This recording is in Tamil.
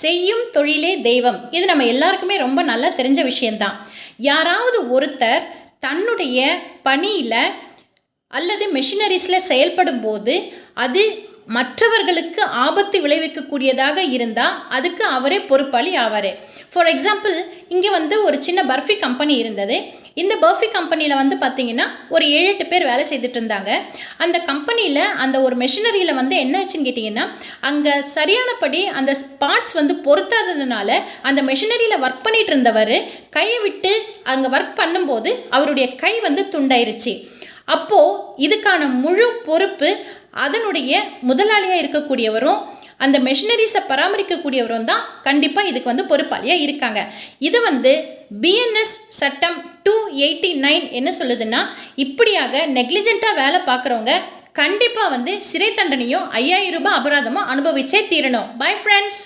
செய்யும் தொழிலே தெய்வம். இது நம்ம எல்லாருக்குமே ரொம்ப நல்லா தெரிஞ்ச விஷயந்தான். யாராவது ஒருத்தர் தன்னுடைய பணியில் அல்லது மெஷினரிஸில் செயல்படும் போது அது மற்றவர்களுக்கு ஆபத்து விளைவிக்கக்கூடியதாக இருந்தால் அதுக்கு அவரே பொறுப்பாளி ஆவார். ஃபார் எக்ஸாம்பிள், இங்கே ஒரு சின்ன பர்ஃபி கம்பெனி இருந்தது. இந்த பர்ஃபி கம்பெனியில் பார்த்திங்கன்னா ஒரு 7-8 பேர் வேலை செய்துட்டு இருந்தாங்க. அந்த கம்பெனியில் அந்த ஒரு மெஷினரியில் என்ன ஆச்சுன்னு கேட்டிங்கன்னா, அங்கே சரியானபடி அந்த பார்ட்ஸ் பொருத்தாததுனால அந்த மெஷினரியில் ஒர்க் பண்ணிகிட்டு இருந்தவர் கையை விட்டு அங்கே ஒர்க் பண்ணும்போது அவருடைய கை துண்டாயிருச்சு. அப்போது இதுக்கான முழு பொறுப்பு அதனுடைய முதலாளியாக இருக்கக்கூடியவரும் அந்த மெஷினரிஸை பராமரிக்கக்கூடியவரும் தான் கண்டிப்பாக இதுக்கு பொறுப்பாளியாக இருக்காங்க. இது பிஎன்எஸ் சட்டம் 289 என்ன சொல்லுதுன்னா, இப்படியாக நெக்லிஜென்ட்டாக வேலை பார்க்குறவங்க கண்டிப்பாக சிறை தண்டனையும் 5000 ரூபாய் அபராதமும் அனுபவிச்சே தீரணும். Bye friends.